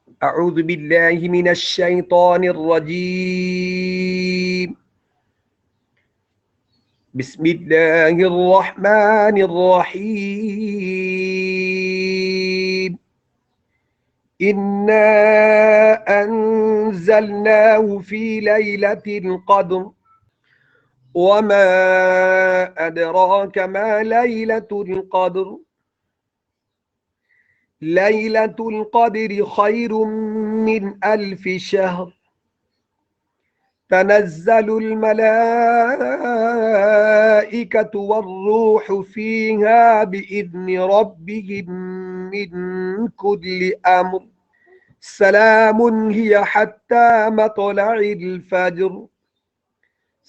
اعوذ باللہ من الشیطان الرجیم بسم اللہ الرحمن الرحیم انا انزلناه في ليلة القدر وما ادراك ما ليلة القدر ليلة القدر خير من 1000 شهر تنزل الملائكة والروح فيها بإذن ربهم من كل أمر سلام هي حتى مطلع الفجر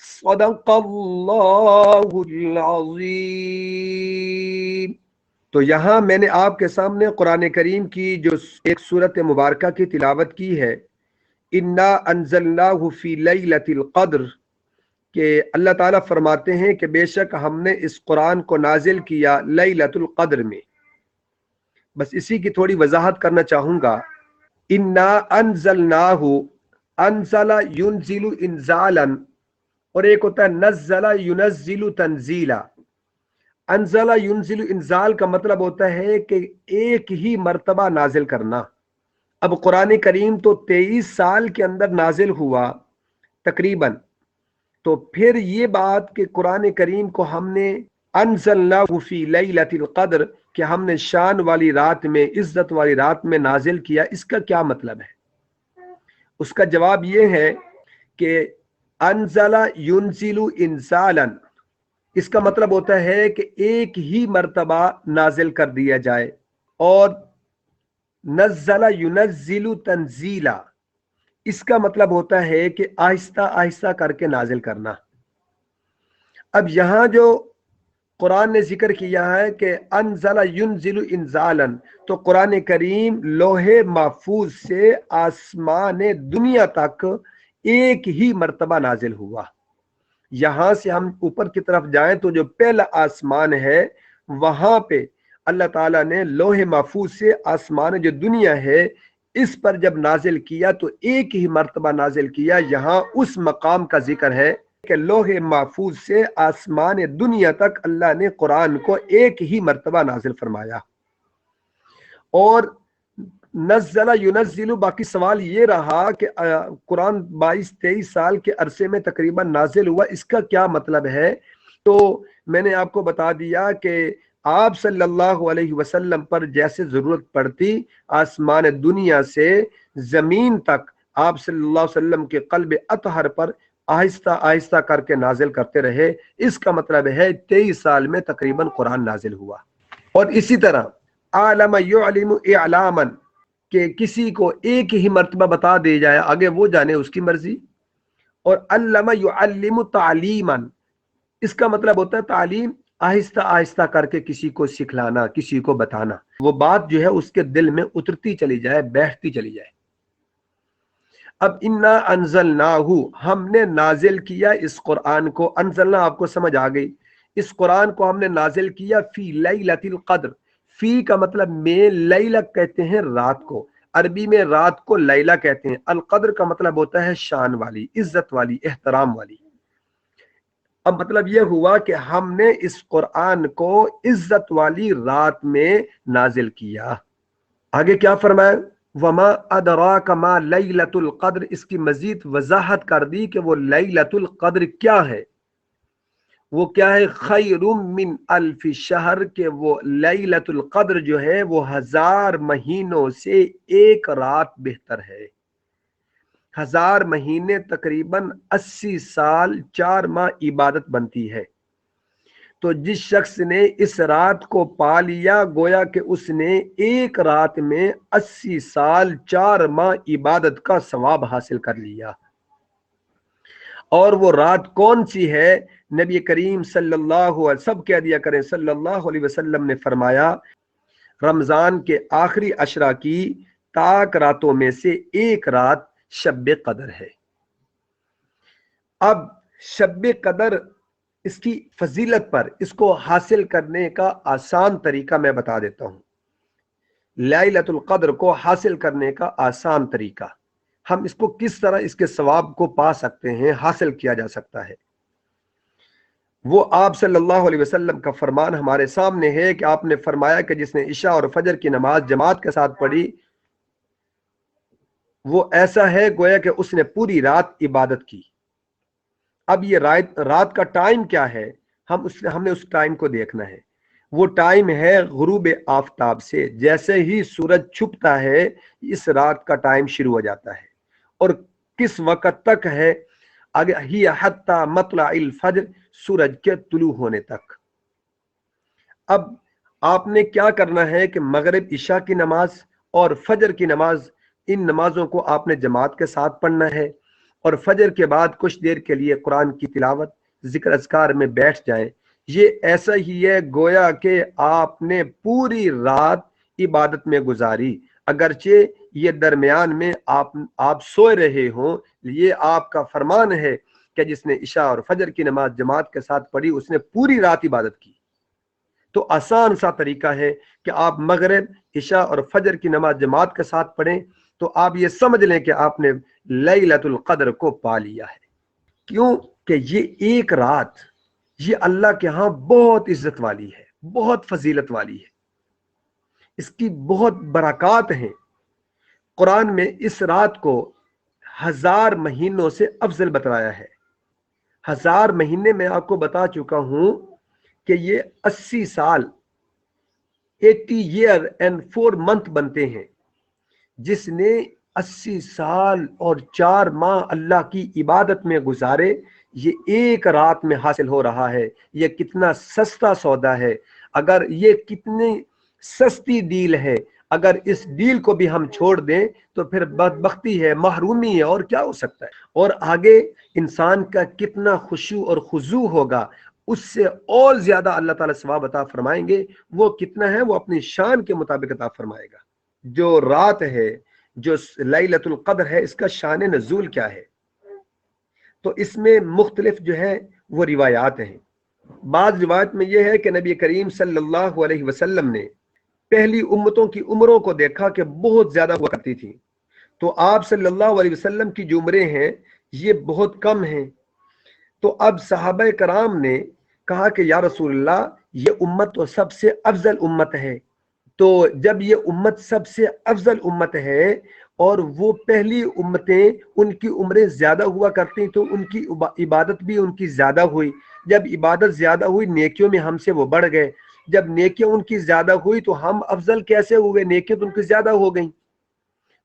صدق اللہ العظیم۔ تو یہاں میں نے آپ کے سامنے قرآن کریم کی جو ایک سورت مبارکہ کی تلاوت کی ہے، انا انزلناہ فی لیلۃ القدر، کہ اللہ تعالیٰ فرماتے ہیں کہ بے شک ہم نے اس قرآن کو نازل کیا لیلۃ القدر میں۔ بس اسی کی تھوڑی وضاحت کرنا چاہوں گا۔ انا انزلناہ، انزل ینزل انزالا، اور ایک ہوتا ہے نزل ینزل تنزیلا۔ انزل ینزل انزال کا مطلب ہوتا ہے کہ ایک ہی مرتبہ نازل کرنا۔ اب قرآن کریم تو 23 سال کے اندر نازل ہوا تقریباً، تو پھر یہ بات کہ قرآن کریم کو ہم نے انزلناہ فی لیلۃ القدر، کہ ہم نے شان والی رات میں، عزت والی رات میں نازل کیا، اس کا کیا مطلب ہے؟ اس کا جواب یہ ہے کہ انزل ینزل انزالا، اس کا مطلب ہوتا ہے کہ ایک ہی مرتبہ نازل کر دیا جائے، اور نزل ینزل تنزیلا، اس کا مطلب ہوتا ہے کہ آہستہ آہستہ کر کے نازل کرنا۔ اب یہاں جو قرآن نے ذکر کیا ہے کہ انزل ینزل انزالا، تو قرآن کریم لوح محفوظ سے آسمان دنیا تک ایک ہی مرتبہ نازل ہوا۔ یہاں سے ہم اوپر کی طرف جائیں تو جو پہلا آسمان ہے وہاں پہ اللہ تعالیٰ نے لوح محفوظ سے آسمان جو دنیا ہے اس پر جب نازل کیا تو ایک ہی مرتبہ نازل کیا۔ یہاں اس مقام کا ذکر ہے کہ لوح محفوظ سے آسمان دنیا تک اللہ نے قرآن کو ایک ہی مرتبہ نازل فرمایا۔ اور نزل ینزل، باقی سوال یہ رہا کہ قرآن 22-23 سال کے عرصے میں تقریباً نازل ہوا، اس کا کیا مطلب ہے؟ تو میں نے آپ کو بتا دیا کہ آپ صلی اللہ علیہ وسلم پر جیسے ضرورت پڑتی آسمان دنیا سے زمین تک آپ صلی اللہ علیہ وسلم کے قلب اطہر پر آہستہ آہستہ کر کے نازل کرتے رہے۔ اس کا مطلب ہے 23 سال میں تقریباً قرآن نازل ہوا۔ اور اسی طرح عالم یعلم اعلاما، کہ کسی کو ایک ہی مرتبہ بتا دے جائے، آگے وہ جانے اس کی مرضی۔ اور علم یعلم تعلیما، اس کا مطلب ہوتا ہے تعلیم، آہستہ آہستہ کر کے کسی کو سکھلانا، کسی کو بتانا، وہ بات جو ہے اس کے دل میں اترتی چلی جائے، بیٹھتی چلی جائے۔ اب انا انزلناہ، ہم نے نازل کیا اس قرآن کو، انزلنا آپ کو سمجھ آ گئی، اس قرآن کو ہم نے نازل کیا فی لیلۃ القدر۔ فی کا مطلب میں، لیلہ کہتے ہیں رات کو، عربی میں رات کو لیلہ کہتے ہیں، القدر کا مطلب ہوتا ہے شان والی، عزت والی، احترام والی۔ اب مطلب یہ ہوا کہ ہم نے اس قرآن کو عزت والی رات میں نازل کیا۔ آگے کیا فرمایا؟ وما ادراک ما لیلۃ القدر، اس کی مزید وضاحت کر دی کہ وہ لیلۃ القدر کیا ہے۔ وہ کیا ہے؟ خیر من 1000 شہر، کہ وہ لیلۃ القدر جو ہے وہ 1000 مہینوں سے ایک رات بہتر ہے۔ 1000 مہینے تقریباً 80 سال 4 ماہ عبادت بنتی ہے۔ تو جس شخص نے اس رات کو پا لیا گویا کہ اس نے ایک رات میں 80 سال 4 ماہ عبادت کا ثواب حاصل کر لیا۔ اور وہ رات کون سی ہے؟ نبی کریم صلی اللہ علیہ، سب کہہ دیا کریں صلی اللہ علیہ وسلم نے فرمایا رمضان کے آخری عشرہ کی تاک راتوں میں سے ایک رات شب قدر ہے۔ اب شب قدر، اس کی فضیلت پر، اس کو حاصل کرنے کا آسان طریقہ میں بتا دیتا ہوں۔ लैलतुल क़द्र को हासिल करने का आसान तरीका, हम इसको किस तरह इसके सवाब को पा सकते हैं, हासिल किया जा सकता है, वो आप सल्लल्लाहु अलैहि वसल्लम का फरमान हमारे सामने है कि आपने फरमाया कि जिसने इशा और फजर की नमाज जमात के साथ पढ़ी वो ऐसा है गोया कि उसने पूरी रात इबादत की। अब ये रात का टाइम क्या है, हमने उस टाइम को देखना है। वो टाइम है गुरूब आफताब से, जैसे ही सूरज छुपता है इस रात का टाइम शुरू हो जाता है और किस वक़्त तक है, आगे ही हत्ता मतलाइल फज्र, सूरज के तुलू होने तक। अब आपने क्या करना है कि मगरिब इशा की नमाज और फजर की नमाज, इन नमाजों को आपने जमात के साथ पढ़ना है और फजर के बाद कुछ देर के लिए कुरान की तिलावत जिक्र अज़कार में बैठ जाएं। ये ऐसा ही है गोया कि आपने पूरी रात इबादत में गुजारी, अगरचे ये दरमियान में आप सोए रहे हों। ये आपका फरमान है कि जिसने इशा और फजर की नमाज जमात के साथ पढ़ी उसने पूरी रात इबादत की। तो आसान सा तरीका है कि आप मगरिब इशा और फजर की नमाज जमात के साथ पढ़ें, तो आप ये समझ लें कि आपने लैलतुल क़द्र को पा लिया है। क्यों कि ये एक रात ये अल्लाह के यहाँ बहुत इज्जत वाली है, बहुत फजीलत वाली है, इसकी बहुत बरक़ात हैं। कुरान में इस रात को 1000 महीनों से अफजल बताया है। 1000 महीने में आपको बता चुका हूं कि ये 80 साल 80 ईयर एंड 4 मंथ बनते हैं। जिसने 80 साल और 4 माह अल्लाह की इबादत में गुजारे, ये एक रात में हासिल हो रहा है। ये कितना सस्ता सौदा है, अगर ये कितनी सस्ती डील है, अगर इस डील को भी हम छोड़ दें तो फिर बदबख्ती है, महरूमी है, और क्या हो सकता है। और आगे इंसान का कितना खुशू और खुजू होगा, उससे और ज्यादा अल्लाह ताला सवाब अता फरमाएंगे। वो कितना है वो अपनी शान के मुताबिक अता फरमाएगा। जो रात है, जो लैलतुल क़द्र है, इसका शान नज़ूल क्या है, तो इसमें मुख्तलिफ जो है वो रिवायात हैं। बाद रिवायत में यह है कि नबी करीम सल्लल्लाहु अलैहि वसल्लम ने पहली उम्मतों की उम्रों को देखा कि बहुत ज्यादा हुआ करती थी, तो आप सल्लल्लाहु अलैहि वसल्लम की जो उम्रें हैं ये बहुत कम हैं। तो अब सहाबा कराम ने कहा कि या रसूलल्लाह, ये उम्मत तो सबसे अफजल उम्मत है। तो जब ये उम्मत सबसे अफजल उम्मत है और वो पहली उम्मतें उनकी उम्रें ज्यादा हुआ करती, तो उनकी इबादत भी उनकी ज्यादा हुई। जब इबादत ज्यादा हुई नेकियों में हमसे वो बढ़ गए। जब नेकियां उनकी ज्यादा हुई तो हम अफजल कैसे हुए, नेकियां तो उनकी ज्यादा हो गई।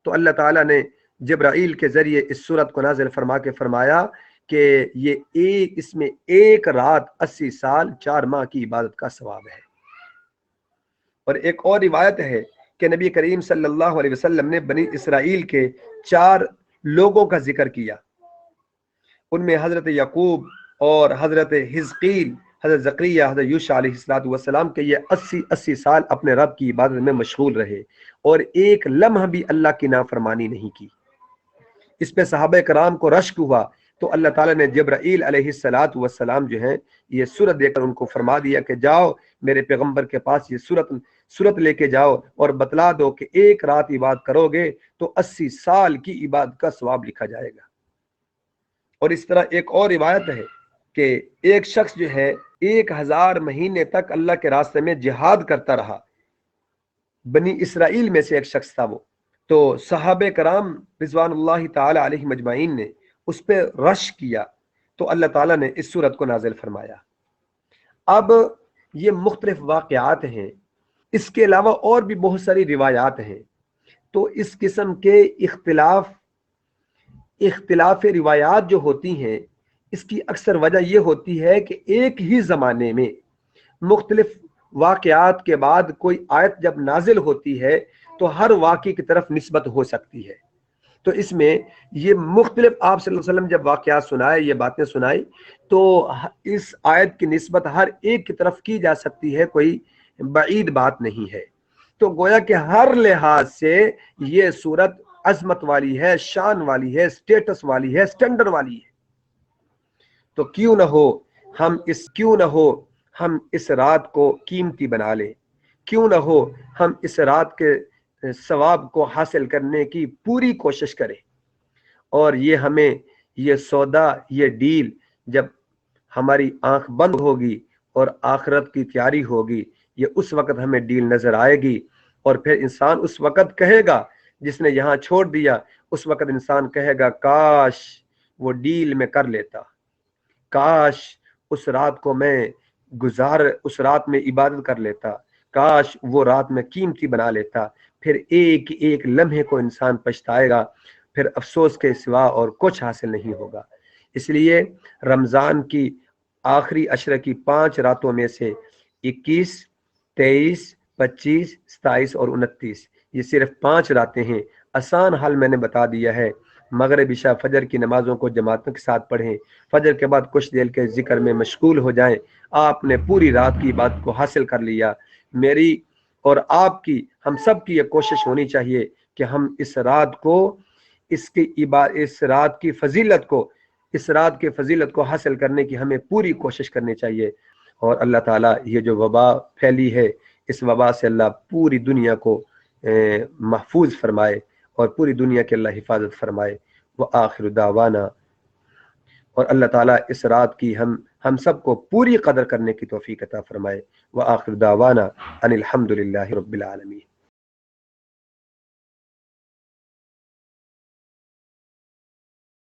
तो अल्लाह ताला ने जिब्राइल के जरिए इस सूरत को नाज़िल फरमा के फरमाया कि ये इसमें एक रात 80 साल 4 माह की इबादत का सवाब है। और एक और रिवायत है कि नबी करीम सल्लल्लाहु अलैहि वसल्लम ने बनी इसराइल के 4 लोगों का जिक्र किया। उनमें हजरत यकूब और हजरत हिजकील, हजरत ज़करिया, हजरत यूशा अलैहिस्सलातु वस्सलाम के ये 80 साल अपने रब की इबादत में मशगूल रहे और एक लम्हा भी अल्लाह की नाफरमानी नहीं की। इस पे सहाबा कराम को रश्क हुआ, तो अल्लाह ताला ने जिब्राइल अलैहिस्सलातु वस्सलाम जो है ये सूरत देकर उनको फरमा दिया कि जाओ मेरे पैगंबर के पास ये सूरत लेके जाओ और बतला दो कि एक रात इबादत करोगे तो 80 साल की इबादत का सवाब लिखा जाएगा। और इस तरह एक और रिवायत है कि एक शख्स जो है 1000 महीने तक अल्लाह के रास्ते में जिहाद करता रहा। बनी इसराइल में से एक शख्स था वो। तो सहाबे कराम रिज़वानुल्लाहि ताला अलैहिम अजमाइन ने उस पर रश किया, तो अल्लाह ताला ने इस सूरत को नाजिल फरमाया। अब ये मुख्तलिफ वाक़यात हैं, इसके अलावा और भी बहुत सारी रिवायात हैं। तो इस किस्म के इख्तिलाफ रिवायात जो होती हैं, इसकी अक्सर वजह यह होती है कि एक ही ज़माने में मुख्तलिफ वाक़यात के बाद कोई आयत जब नाजिल होती है तो हर वाक़े की तरफ निस्बत हो सकती है। तो इसमें ये मुख्तलिफ आप सल्लल्लाहु अलैहि वसल्लम जब वाक़यात सुनाए, ये बातें सुनाई, तो इस आयत की निस्बत हर एक की तरफ की जा सकती है, कोई बईद बात नहीं है। तो गोया कि हर लिहाज से ये सूरत अजमत वाली है, शान वाली है, स्टेटस वाली है, स्टैंडर्ड वाली है। तो क्यों न हो हम इस रात को कीमती बना लें, क्यों न हो हम इस रात के सवाब को हासिल करने की पूरी कोशिश करें। और ये हमें ये सौदा, ये डील जब हमारी आंख बंद होगी और आखिरत की तैयारी होगी, ये उस वक्त हमें डील नजर आएगी। और फिर इंसान उस वक्त कहेगा, जिसने यहाँ छोड़ दिया, उस वक्त इंसान कहेगा काश वो डील में कर लेता, काश उस रात को मैं उस रात में इबादत कर लेता, काश वो रात में कीमती बना लेता। फिर एक एक लम्हे को इंसान पछताएगा, फिर अफसोस के सिवा और कुछ हासिल नहीं होगा। इसलिए रमज़ान की आखिरी अशर की 5 रातों में से 21, 23, 25, 27 और 29, ये सिर्फ 5 रातें हैं। आसान हल मैंने बता दिया है। मगरिब, इशा, फजर की नमाजों को जमातों के साथ पढ़ें। फजर के बाद कुछ देर के जिक्र में मशगूल हो जाएं। आपने पूरी रात की बात को हासिल कर लिया। मेरी और आपकी, हम सब की ये कोशिश होनी चाहिए कि हम इस रात को, इस रात की फजीलत को हासिल करने की हमें पूरी कोशिश करनी चाहिए। और अल्लाह ताला ये जो वबा फैली है, इस वबा से अल्लाह पूरी दुनिया को महफूज फरमाए और पूरी दुनिया की अल्लाह हिफाजत फरमाए। व आखिर दावाना, और अल्लाह ताला इस रात की हम सबको पूरी कदर करने की तौफीक अता फरमाए। व आखिर दावाना अनिल हम्दुलिल्लाहि रब्बिल आलमीन।